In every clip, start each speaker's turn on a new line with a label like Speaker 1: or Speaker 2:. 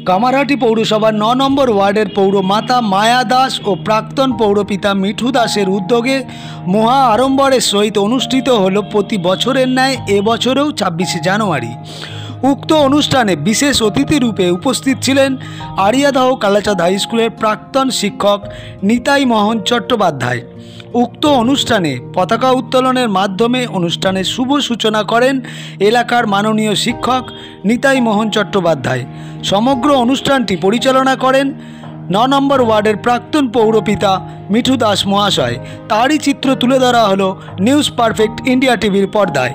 Speaker 1: কামারহাটি পৌরসভার ৯ নম্বর ওয়ার্ডের পৌরমাতা মায়া দাস ও প্রাক্তন পৌরপিতা মিঠু দাসের উদ্যোগে মহা আড়ম্বরের সহিত অনুষ্ঠিত হল প্রতি বছরের ন্যায় এবছরেও ২৬শে জানুয়ারি। উক্ত অনুষ্ঠানে বিশেষ অতিথি রূপে উপস্থিত ছিলেন আড়িয়াদহ কালাচাঁদ হাই স্কুলের প্রাক্তন শিক্ষক নিতাই মোহন চট্টোপাধ্যায়। উক্ত অনুষ্ঠানে পতাকা উত্তোলনের মাধ্যমে অনুষ্ঠানের শুভ সূচনা করেন এলাকার মাননীয় শিক্ষক নিতাই মোহন চট্টোপাধ্যায়। সমগ্র অনুষ্ঠানটি পরিচালনা করেন ৯ নম্বর ওয়ার্ডের প্রাক্তন পৌরপিতা মিঠু দাস মহাশয়। তারই চিত্র তুলে ধরা হলো নিউজ পারফেক্ট ইন্ডিয়া টিভির পর্দায়।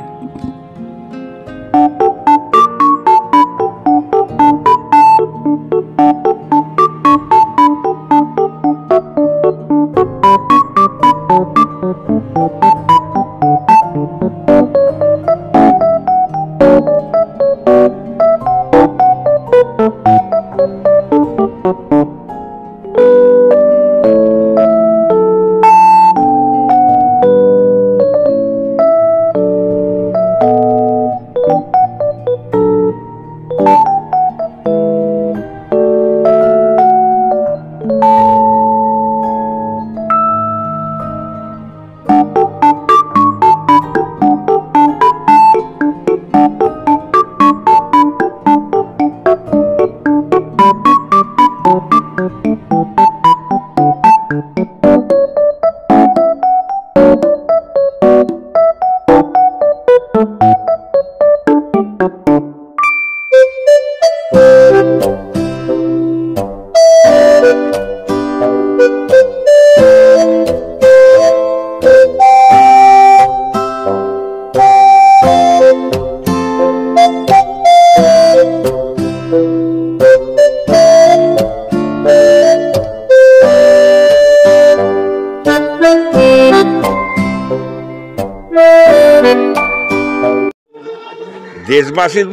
Speaker 2: দেশবাসীর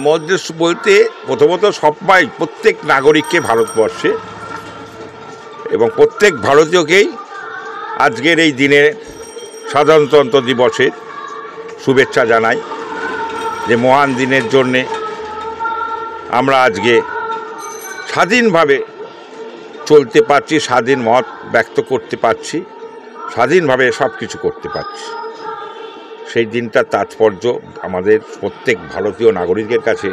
Speaker 2: মধ্যে বলতে প্রথমত সবাই প্রত্যেক নাগরিককে ভারতবর্ষে এবং প্রত্যেক ভারতীয়কেই আজকের এই দিনে সাধারণতন্ত্র দিবসের শুভেচ্ছা জানাই। যে মহান দিনের জন্যে আমরা আজকে স্বাধীনভাবে চলতে পারছি, স্বাধীন মত ব্যক্ত করতে পারছি, স্বাধীনভাবে সব কিছু করতে পারছি। সেই দিনটার তাৎপর্য আমাদের প্রত্যেক ভারতীয় নাগরিকের কাছে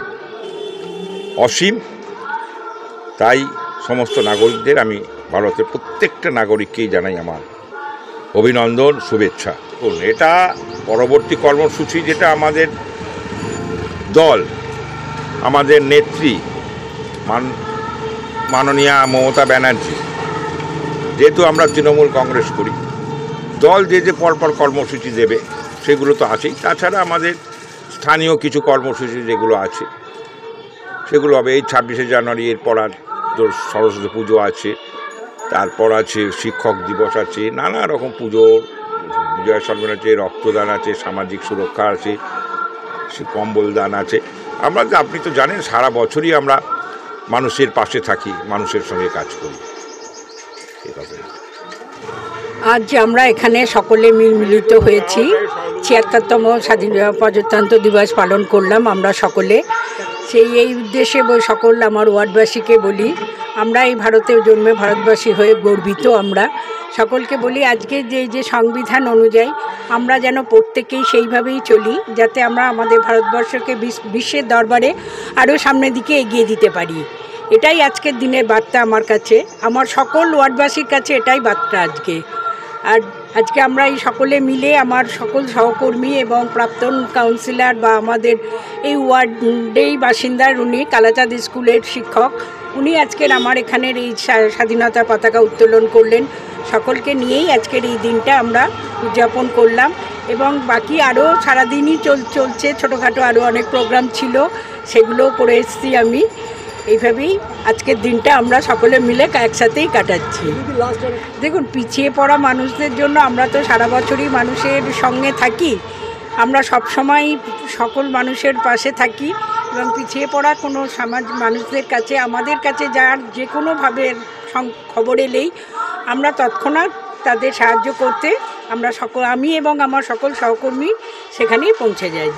Speaker 2: অসীম। তাই সমস্ত নাগরিকদের আমি ভারতের প্রত্যেকটা নাগরিককেই জানাই আমার অভিনন্দন, শুভেচ্ছা। এটা পরবর্তী কর্মসূচি যেটা আমাদের দল, আমাদের নেত্রী মাননীয়া মমতা ব্যানার্জি, যেহেতু আমরা তৃণমূল কংগ্রেস করি, দল যে পরপর কর্মসূচি দেবে সেগুলো তো আছেই। তাছাড়া আমাদের স্থানীয় কিছু কর্মসূচি যেগুলো আছে সেগুলো হবে এই ২৬শে জানুয়ারি। এরপর আর সরস্বতী পুজো আছে, তারপর আছে শিক্ষক দিবস আছে, নানা রকম পুজোর বিজয় সম্মেলন আছে, রক্তদান আছে, সামাজিক সুরক্ষা আছে, কম্বল দান আছে। আমরা আপনি তো জানেন সারা বছরই আমরা মানুষের পাশে থাকি, মানুষের সঙ্গে কাজ করি।
Speaker 3: আজ আমরা এখানে সকলে মিলিত হয়েছি, ৭৬তম প্রজাতন্ত্র দিবস পালন করলাম আমরা সকলে। এই উদ্দেশ্যে সকল আমার ওয়ার্ডবাসীকে বলি, আমরা এই ভারতের জন্মে ভারতবাসী হয়ে গর্বিত। আমরা সকলকে বলি আজকে যে সংবিধান অনুযায়ী আমরা যেন প্রত্যেকেই সেইভাবেই চলি, যাতে আমরা আমাদের ভারতবর্ষকে বিশ্বের দরবারে আরও সামনের দিকে এগিয়ে দিতে পারি। এটাই আজকের দিনের বার্তা আমার কাছে, আমার সকল ওয়ার্ডবাসীর কাছে এটাই বার্তা আজকে। আর আজকে আমরা এই সকলে মিলে আমার সকল সহকর্মী এবং প্রাক্তন কাউন্সিলর বা আমাদের এই ওয়ার্ডেই বাসিন্দার উনি কালাচাঁদ স্কুলের শিক্ষক, উনি আজকের আমার এখানের এই স্বাধীনতা পতাকা উত্তোলন করলেন। সকলকে নিয়েই আজকের এই দিনটা আমরা উদযাপন করলাম এবং বাকি আরও সারাদিনই চলছে, ছোটোখাটো আরও অনেক প্রোগ্রাম ছিল, সেগুলোও করে এসেছি আমি। এইভাবেই আজকের দিনটা আমরা সকলে মিলে একসাথেই কাটাচ্ছি। দেখুন, পিছিয়ে পড়া মানুষদের জন্য আমরা তো সারা বছরই মানুষের সঙ্গে থাকি, আমরা সবসময় সকল মানুষের পাশে থাকি এবং পিছিয়ে পড়া কোনো মানুষদের কাছে আমাদের কাছে যার যে কোনোভাবে খবর এলেই আমরা তৎক্ষণাৎ তাদের সাহায্য করতে আমি এবং আমার সকল সহকর্মী সেখানেই পৌঁছে যাই।